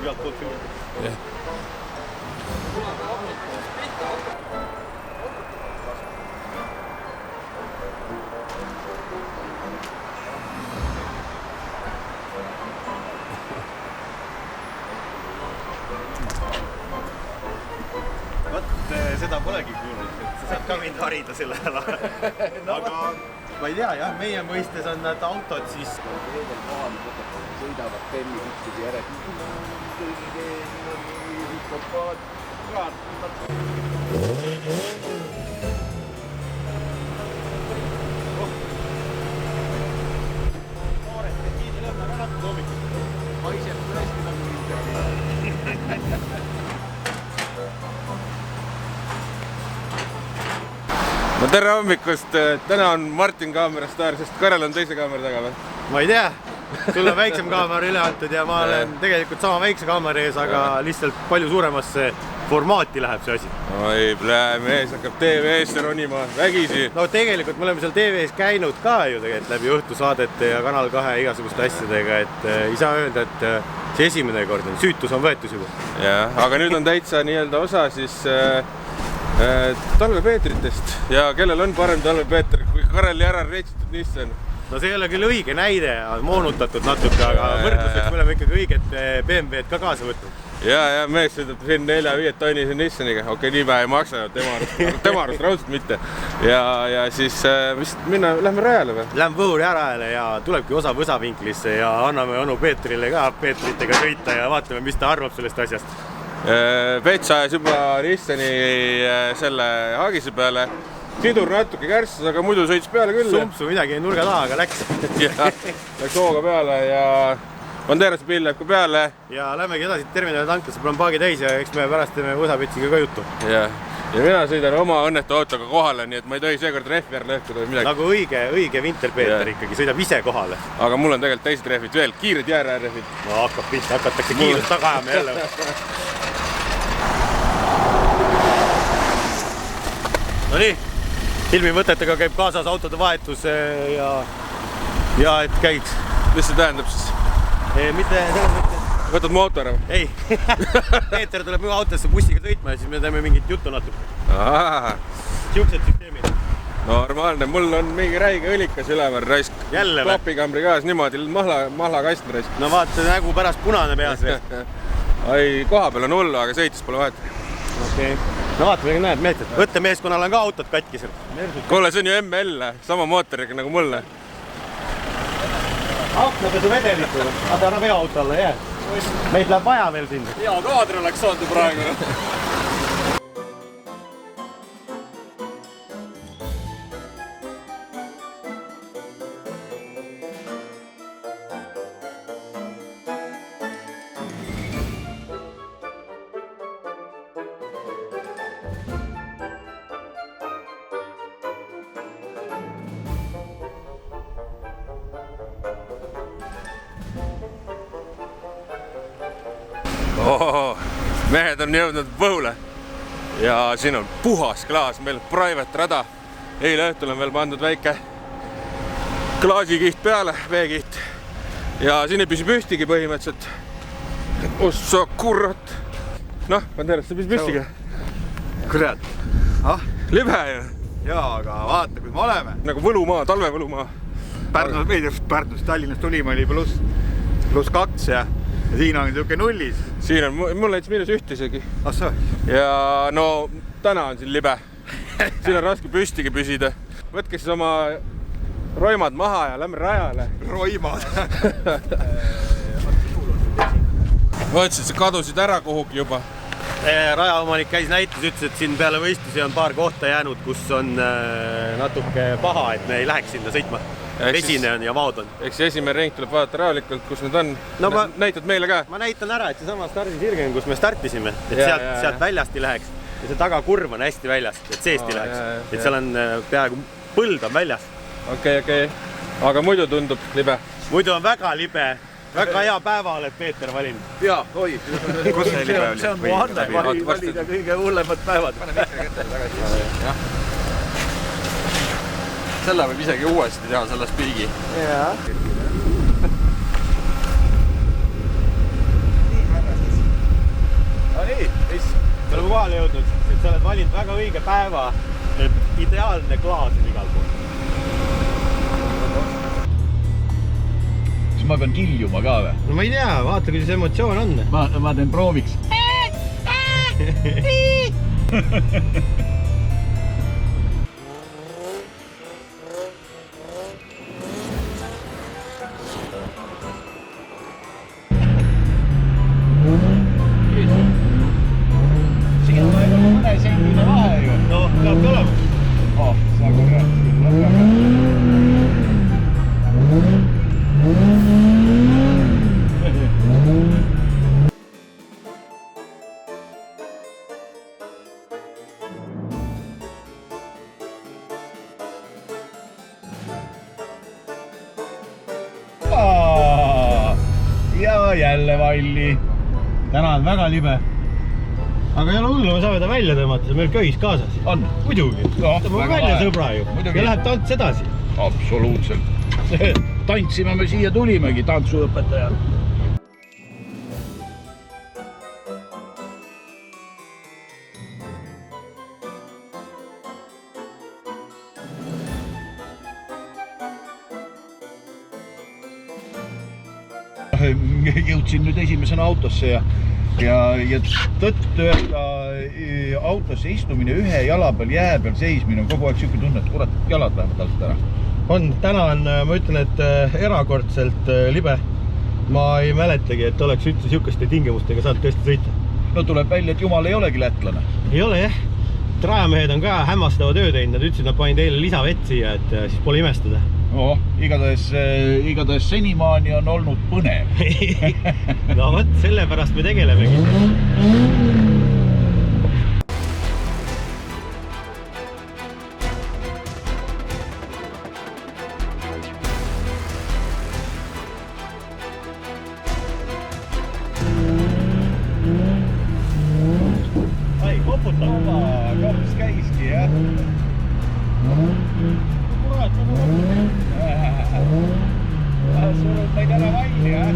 igalt poolt filmida. Seda polegi kuulnud, et sa saad ka mind harida selle ala. Aga ma ei tea, jah, meie mõistes on need autod siis... Eedel kohal sõidavad Penni ühtegi järelt. Noored, tiidi lõhna ka natuke hommikust. Haiseb tõesti nagu No tere hommikust, täna on Martin kaamera staar, sest Karel on teise kaamera taga või? Ma ei tea, sul on väiksem kaamera üle antud ja ma olen tegelikult sama väikse kaamera ees, aga lihtsalt palju suuremasse formaati läheb see asi. Oi, mees hakkab TV-sse ronima, vägisi. No tegelikult me oleme seal TV-s käinud ka ju tegelikult läbi õhtusaadete ja Kanal 2 igasuguste asjadega, et ei saa öelda, et see esimene kord on, süütus on võetus juba. Jah, aga nüüd on täitsa nii-öelda osa siis talvepeetritest ja kellel on parem talvepeeter kui Kareli ära reetsitud Nissan? No see ei ole küll õige näide, moonutatud natuke, aga võrdluseks me oleme ikkagi õiget BMW-d ka kaasa võtnud. Ja mees sõidab siin 4-5 tonnise Nissaniga, okei, nii pähe ei maksa, tema arust raudselt mitte. Ja siis vist lähme rajale või? Lähme Võuri rajale ja tulebki osa Võsavinklisse ja anname onu Peetrile ka Peetritega sõita ja vaatame, mis ta arvab sellest asjast. Pets ajas juba Nissani selle haagise peale. Sidur natuke kärsas, aga muidu sõitis peale küll. Sumpsu midagi nurga taha, aga läks. Läks hooga peale ja Banderase pill läheb ka peale. Ja lähmegi edasi terminali tanklasse, pole paagi täis ja eks me pärast teeme Võsapetsiga ka juttu. Ja mina sõidan oma õnnetu autoga kohale, nii et ma ei tohi seekord rehvi ära lõhkuda või midagi. Nagu õige Winterpeeter ikkagi sõidab ise kohale. Aga mul on tegelikult teised rehvid veel, kiired jäärärehvid. No hakatakse kiirust taga ajama jälle. No nii, filmivõtetega käib kaasas autode vahetus ja et käiks. Mis see tähendab siis? Mitte selles mõttes. Võtad mootor? Ei, Peeter tuleb minu autosse bussiga sõitma ja siis me teeme mingit juttu natuke. Siuksed süsteemid. Normaalne, mul on mingi räige õlikas üleval raisk. Jälle või? Klapikambri kaas, niimoodi mahlakast raisk. No vaata, nägu pärast punane peas veel. Ai, koha peal on hullu, aga sõitis pole vahet. Okei. No vaatame, näed meetrit. Võttemeeskonnal on ka autod katkisel. Kuule, see on ju ML, sama mootoriga nagu mulle. Aknapesu vedeliku, aga ära veoauto alla jää. Meid läheb vaja veel sinna. Hea kaadri oleks saanud praegu. Mehed on jõudnud Võule ja siin on puhas klaas, meil private rada. Eile õhtul on veel pandud väike klaasikiht peale, veekiht ja siin ei püsi püstigi põhimõtteliselt. Ossa kurat! Noh, Banderas, see püsi püstiga. Kurat! Libe ju! Jaa, aga vaata, kui me oleme. Nagu võlumaa, talvevõlumaa. Pärnust Tallinnast tulime oli pluss 2 ja siin on niisugune nullis. Siin on, mul näiteks -1 isegi. Ahsa. Ja no täna on siin libe. Siin on raske püstigi püsida. Võtke siis oma roimad maha ja lähme rajale. Roimad. Ma ütlesin, et sa kadusid ära kuhugi juba. Rajaomanik käis näitus, ütles, et siin peale võistlusi on paar kohta jäänud, kus on natuke paha, et me ei läheks sinna sõitma. Vesine on ja vaod on. Eks esimene ring tuleb vaadata rahulikult, kus need on. No näitad meile ka? Ma näitan ära, et see sama stardisirge on, kus me startisime. Et sealt väljast ei läheks. Ja see tagakurv on hästi väljast, et seest ei läheks. Et seal on peaaegu põld on väljas. Okei. Aga muidu tundub libe? Muidu on väga libe. Väga hea päeva oled Peeter valinud. Jaa, oi. Kus see libe oli? See on mu anne valida kõige hullemad päevad. Pane mikri kätte tagasi. Selle võib isegi uuesti teha, selle spiigi. Jaa. nii, mis? Me oleme kohale jõudnud, et sa oled valinud väga õige päeva, et ideaalne klaas on igal pool. Siis ma pean kiljuma ka või? No ma ei tea, vaata, kuidas emotsioon on. Ma teen prooviks. Siin on mõne sendine vahe ju. No, peabki olema. Sa korrad. Ja jälle valli. Täna on väga libe. Aga ei ole hullu, me saame ta välja tõmmata, see on meil köis kaasas. On? Muidugi. Tõmbame välja sõbra ju. Ja läheb tants edasi. Absoluutselt. Tantsime me siia tulimegi, tantsuõpetaja. Jõudsin nüüd esimesena autosse ja tõtt öelda autosse istumine ühe jala peal, jää peal seismine on kogu aeg siuke tunne, et kurat, jalad lähevad alt ära. Täna on, ma ütlen, et erakordselt libe. Ma ei mäletagi, et oleks üldse siukeste tingimustega saanud tõesti sõita. No tuleb välja, et jumal ei olegi lätlane. Ei ole jah. Rajamehed on ka hämmastava töö teinud, nad ütlesid, nad panid eile lisavett siia, et siis pole imestada. Igatahes senimaani on olnud põnev. No võt, sellepärast me tegelemegi. Ai, koputab. Kops käiski, jah. Kurat, nagu surud meid ära valli, jah?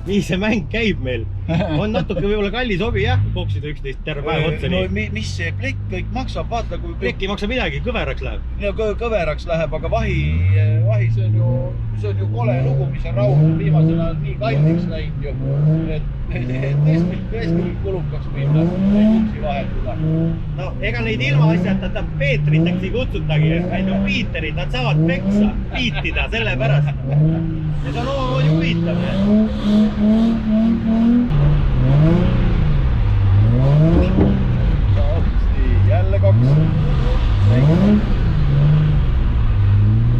Nii see mäng käib meil. On natuke võib-olla kallis hobi, jah, boksida üksteist terve päev otsa nii. No mis see plekk kõik maksab, vaata kui... Plekk ei maksa midagi, kõveraks läheb. Ja kõveraks läheb, aga vahi see on ju kole lugu, mis on raudnud viimasena nii kalliks läinud ju. Et tõesti kulukaks minna, ei kuksi vahetuda. No, ega neid ilma asjata Peetriteks ei kutsutagi, ainult Piiterid, nad saavad peksa, piitida selle pärast. Ja see on omamoodi huvitav. Jälle 2.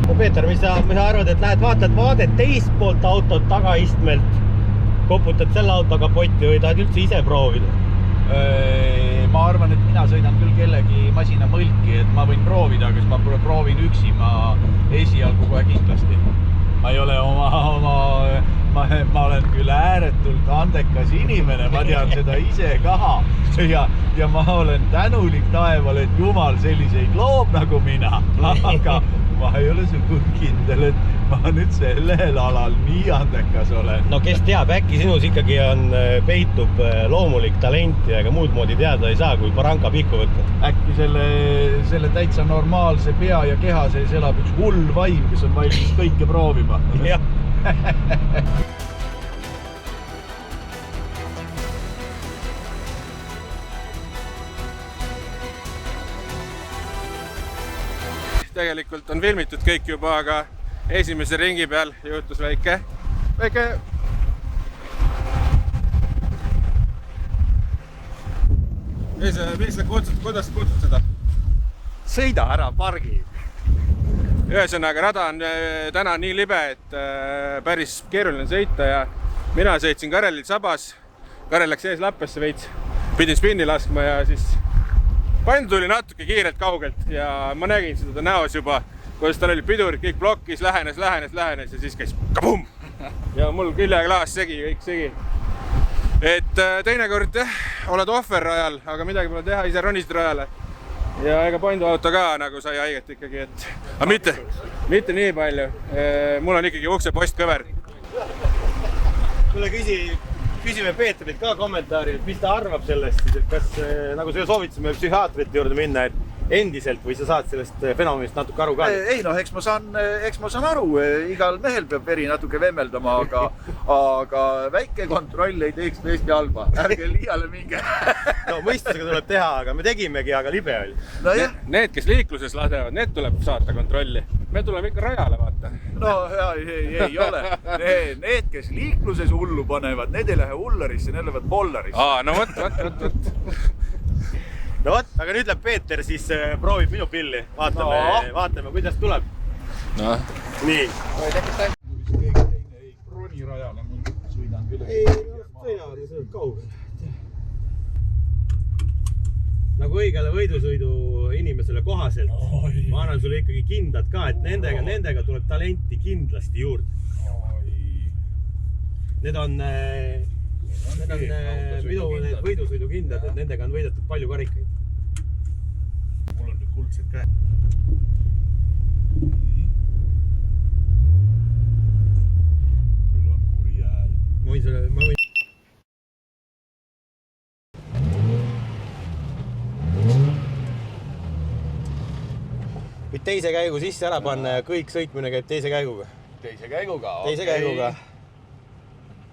No Peeter, mis sa arvad, et lähed vaatad teist poolt autot tagaistmelt, koputad selle auto kapotti või tahad üldse ise proovida? Ma arvan, et mina sõidan küll kellegi masina mõlki, et ma võin proovida, aga ma proovin üksi, ma esialgu kohe kindlasti. Ma ei ole ma olen küll ääretult andekas inimene, ma tean seda ise ka ja ma olen tänulik taevale, et Jumal selliseid loob nagu mina, aga ma ei ole sugugi kindel, et ma nüüd sellel alal nii andekas olen. No kes teab, äkki sinus ikkagi peitub loomulik talent ja ega muud moodi teada ei saa, kui paranka pihku võtta. Äkki selle täitsa normaalse pea ja keha sees elab üks hull vaim, kes on valmis kõike proovima. Jah. Tegelikult on filmitud kõik juba, aga esimese ringi peal juhtus väike. Mis sa kutsud, kuidas kutsud seda? Sõida ära pargi. Ühesõnaga, rada on täna nii libe, et päris keeruline sõita ja mina sõitsin Karelil sabas. Karel läks ees lappesse veits, pidin spinni laskma ja siis pand tuli natuke kiirelt kaugelt ja ma nägin seda näos juba, kuidas tal oli pidurid, kõik blokkis, lähenes ja siis käis kabum! ja mul küljeklaas segi, kõik segi. Et teinekord oled ohver rajal, aga midagi pole teha, ise ronisid rajale. Ja ega Pondu auto ka nagu sai haiget ikkagi, et aga mitte nii palju. Mul on ikkagi ukse postkõver. Kuule, küsime Peetrilt ka kommentaari, et mis ta arvab sellest, et kas nagu sa soovitasime psühhiaatrite juurde minna, et endiselt või sa saad sellest fenomenist natuke aru ka? Ei, noh, eks ma saan aru, igal mehel peab veri natuke vemmeldama, aga väike kontroll ei teeks tõesti halba. Ärge liiale minge. No mõistusega tuleb teha, aga me tegimegi, aga libe oli. No, jah. Need, kes liikluses lasevad, need tuleb saata kontrolli. Me tuleme ikka rajale, vaata. No, ei ole. Need, kes liikluses hullu panevad, need ei lähe hullarisse, need lähevad bollarisse. No võt. No võt, aga nüüd läheb Peeter, siis proovib minu pilli. Vaatame, kuidas tuleb. No. Nii. Ei kroni rajale, ma sõidan küll. Sõidavad kaugel. Nagu õigele võidusõidu inimesele kohaselt. Ma annan sulle ikkagi kindlad ka, et nendega tuleb talenti kindlasti juurde. Need on minu võidusõidu kindlad, et nendega on võidetud palju karikaid. Mul on nüüd kuldsed käed. Küll on kuri hääl. Ma võin võid teise käigu sisse ära panna ja kõik sõitmine käib teise käiguga. Teise käiguga? Teise käiguga.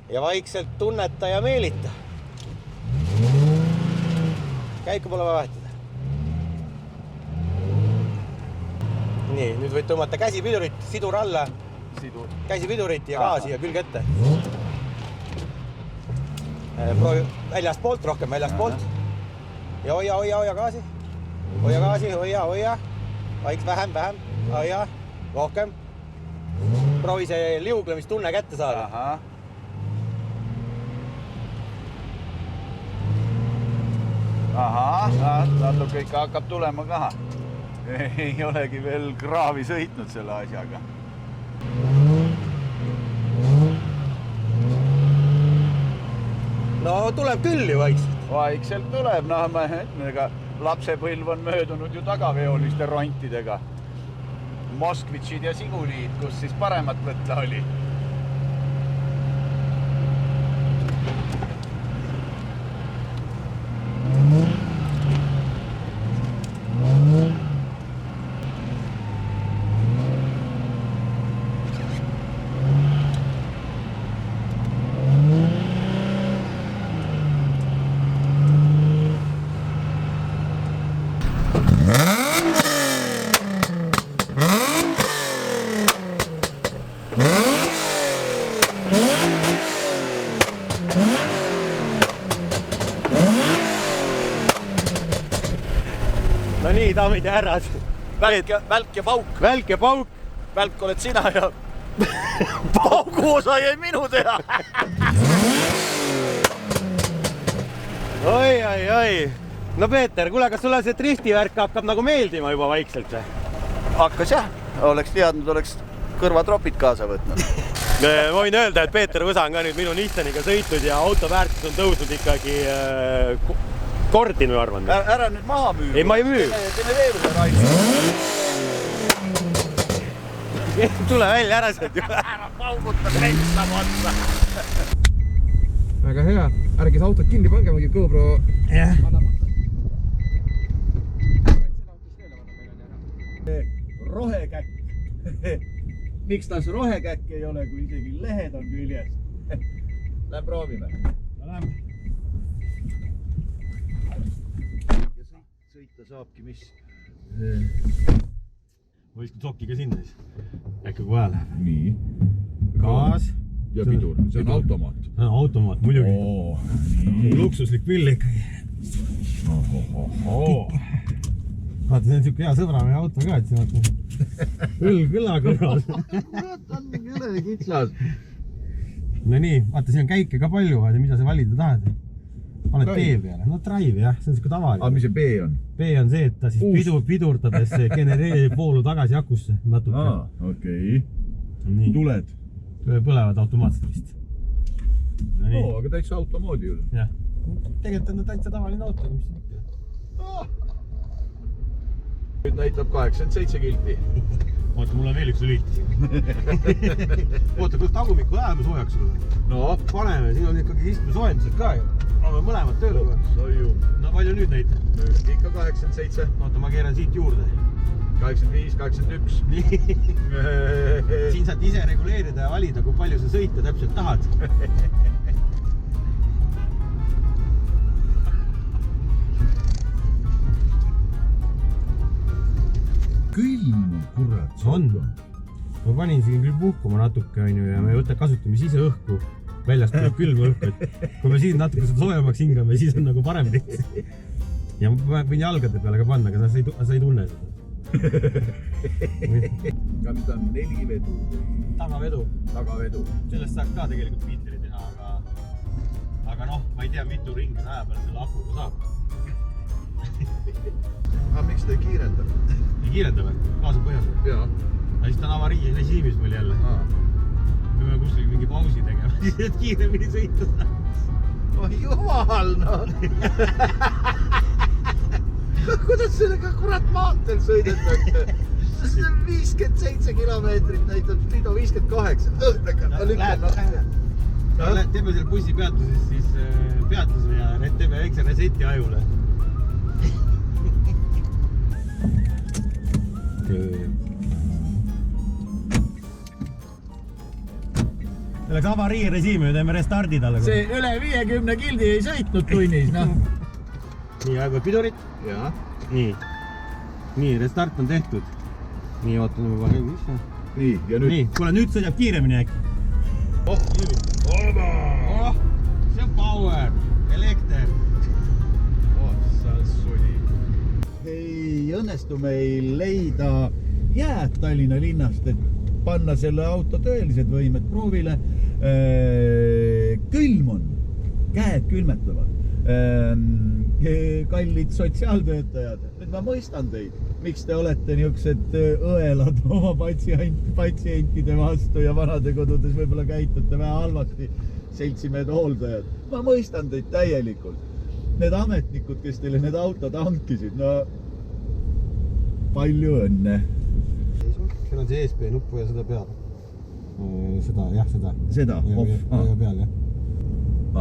Ja vaikselt tunneta ja meelita. Käiku pole vahetada. Nii, nüüd võid tõmmata käsipidurit, sidur alla. Käsipidurit ja gaasi ja külg ette. Proovi väljast poolt, rohkem väljast poolt. Ja hoia gaasi. Hoia gaasi, hoia. Vaiks vähem. Hoia, rohkem. Proovi see liuglemistunne kätte saada. Natuke ikka hakkab tulema ka. Ei olegi veel kraavi sõitnud selle asjaga. No tuleb küll ju vaikselt. Vaikselt tuleb, lapsepõlv on möödunud ju tagaveoliste rontidega. Moskvitšid ja Sigulid, kus siis paremat võtta oli. No nii, daamid ja härrad. Välk ja pauk. Välk ja pauk. Välk oled sina ja paugu osa jäi minu teha. Oi. No Peeter, kuule, kas sulle see driftivärk hakkab nagu meeldima juba vaikselt või? Hakkas jah. Oleks teadnud, oleks kõrvatropid kaasa võtnud. Ma võin öelda, et Peeter Võsa on ka nüüd minu Nissaniga sõitnud ja auto väärtus on tõusnud ikkagi kordi, ma arvan. Ära nüüd maha müü. Ei, ma ei müü. Teeme veeluse raisu. Tule välja, ära sealt ju. Ära pauguta reissama otsa. Väga hea. Ärge autot kinni pange, muidu GoPro. Jah. Rohekäkk. Miks tas rohekäkk ei ole, kui isegi lehed on küljes? Lähme proovime. Lähme. Sõita saabki mis? Võiskud sokiga sinna siis. Äkki kui vaja läheb. Nii. Gaas. Ja pidur. See on automaat. Automaat, muidugi. Luksuslik pill ikkagi. Vaata, see on siuke hea sõbrame auto ka, et see vaata. Kõlla kõrval. Kurat, on küle kitsas. No nii, vaata, siin on käike ka palju, vaata, mida sa valida tahad. Paned B peale. No drive jah, see on siuke tavaline. Aga mis see B on? B on see, et ta siis pidurdades genereerib voolu tagasi akusse natuke. Okei. Tuled? põlevad automaatselt vist. Aga täitsa automoodi ju. Jah. Tegelikult on ta täitsa tavaline auto, mis siin ikka. Nüüd näitab 87 kilti. Oota, mul on veel üks lülitis. Oota, kus tagumikku läheme soojaks sulle? No, Paneme, siin on ikkagi istmesoojendused ka ju. Oleme mõlemad tööle või? soju. No palju nüüd näitab? Ikka 87. Oota, ma keeran siit juurde. 85, 81. Nii. Siin saad ise reguleerida ja valida, kui palju sa sõita täpselt tahad. Külm on kurat. On. Ma panin siin küll puhkuma natuke onju ja me kasutame sise õhku. Väljast tuleb külma õhku, et kui me siin natuke soojemaks hingame, siis on nagu parem teeks. Ja ma võin jalgade peale ka panna, aga sa ei tunne seda. Ja nüüd on 4 vedu või Tagavedu. tagavedu. Sellest saaks ka tegelikult Piiteri teha, aga noh, ma ei tea, mitu ringi aja peale selle akuga saab. Aga miks ta ei kiirenda? Ei kiirenda või? Kaasa põhjas või? Jaa. Aga siis ta on avarii režiimis meil jälle. Me peame kuskil mingi pausi tegema, siis et kiiremini sõita saaks. Oh jumal, no! Kuidas sellega kurat maanteel sõidetakse? See on 57 kilomeetrit näitab, nüüd on 58. Teeme selle bussi peatuses siis peatuse ja teeme väikse reseti ajule. Läks avarii režiimi, teeme restardi talle. See üle 50 kildi ei sõitnud tunnis, noh. Nii, aega pidurit. Jaa. Nii, restart on tehtud. Nii, ootame ma palju isse. Nii, ja nüüd? Nii, kuule nüüd sõidab kiiremini äkki. Oba! See on power, elekter. Sa suli. Ei õnnestu meil leida jääd Tallinna linnast, et panna selle auto tõelised võimed proovile. Külm on, käed külmetavad. Kallid sotsiaaltöötajad, nüüd ma mõistan teid, miks te olete niisugused õelad oma patsientide vastu ja vanadekodudes võib-olla käitute vähe halvasti, seltsimehed hooldajad. Ma mõistan teid täielikult. Need ametnikud, kes teile need autod hankisid, no palju õnne. Seal on see ESP nuppu ja seda peal. Seda, jah, seda. Seda? Ja peal, jah.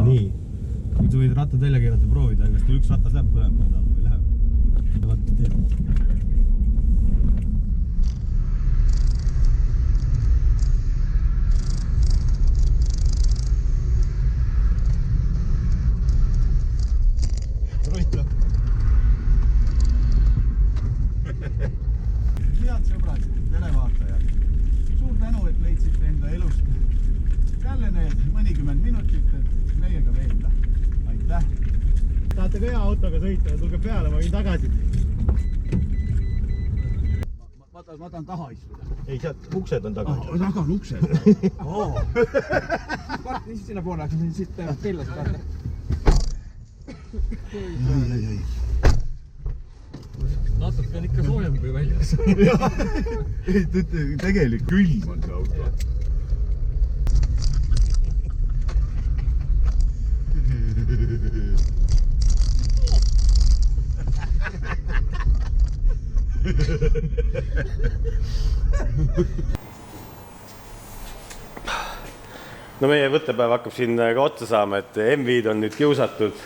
Nii. Nüüd sa võid rattad välja keerata proovida, kas teil üks ratas läheb põlema alla või läheb? Vaata, teeb. Roita. Head sõbrad, televaatajad. Suur tänu, et leidsite enda elust jälle need mõnikümmend minutit, et meiega veenda. Aitäh! Tahate ka hea autoga sõita ja tulge peale, ma viin tagasi. Ma tahan taha istuda. Ei, sealt uksed on taga. Taga on uksed. Martin, siis sinna poole, aga siit pillast vaata. Natuke on ikka soojem kui väljas. Ei, tegelikult külm on see auto. No meie võttepäev hakkab siin ka otsa saama, et M-vid on nüüd kiusatud.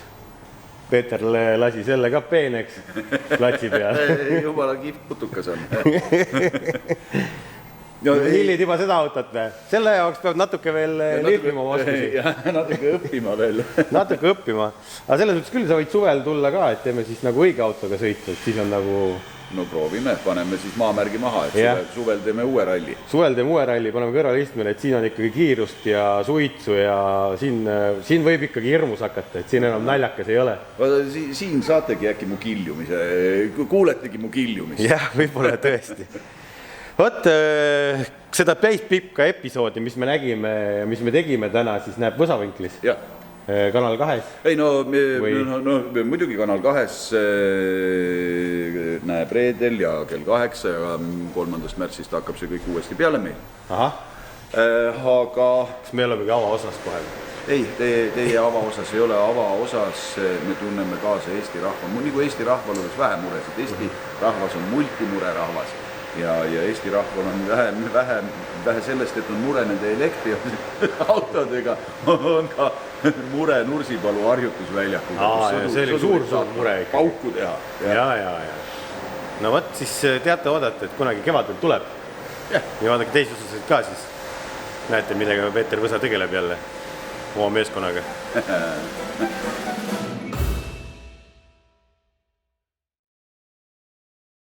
Peeter lasi selle ka peeneks platsi peal. Jumala kihv putukas on. Hillid juba seda autot või? Selle jaoks peab natuke veel lihvima oma oskusi. Natuke õppima veel. Natuke õppima. Aga selles mõttes küll sa võid suvel tulla ka, et teeme siis nagu õige autoga sõitu, et siis on nagu... No proovime, paneme siis maamärgi maha, et suvel teeme uue ralli. Suvel teeme uue ralli, paneme kõrvalistmele, et siin on ikkagi kiirust ja suitsu ja siin võib ikkagi hirmus hakata, et siin enam naljakas ei ole. Siin saategi äkki mu kiljumise, kuuletegi mu kiljumist. Jah, võib-olla tõesti. Vot, seda päris pikka episoodi, mis me nägime ja mis me tegime täna, siis näeb Võsavinklis. Jah. Kanal 2. Ei, muidugi Kanal 2 näeb reedel ja kell 8 ja 3. märtsist hakkab see kõik uuesti peale meil. Aha. Aga kas me olemegi avaosas kohe? ei, teie avaosas ei ole, avaosas me tunneme kaasa Eesti rahva, nagu Eesti rahval oleks vähe muresid, Eesti rahvas on multimure rahvas ja Eesti rahval on vähe sellest, et on mure nende elektriautodega, on ka mure Nursipalu harjutusväljakuga. See oli suur mure ikka. Pauku teha. Ja. No võt, siis teate oodata, et kunagi kevadel tuleb. Ja vaadake teisi osasid ka siis. Näete, millega Peeter Võsa tegeleb jälle oma meeskonnaga.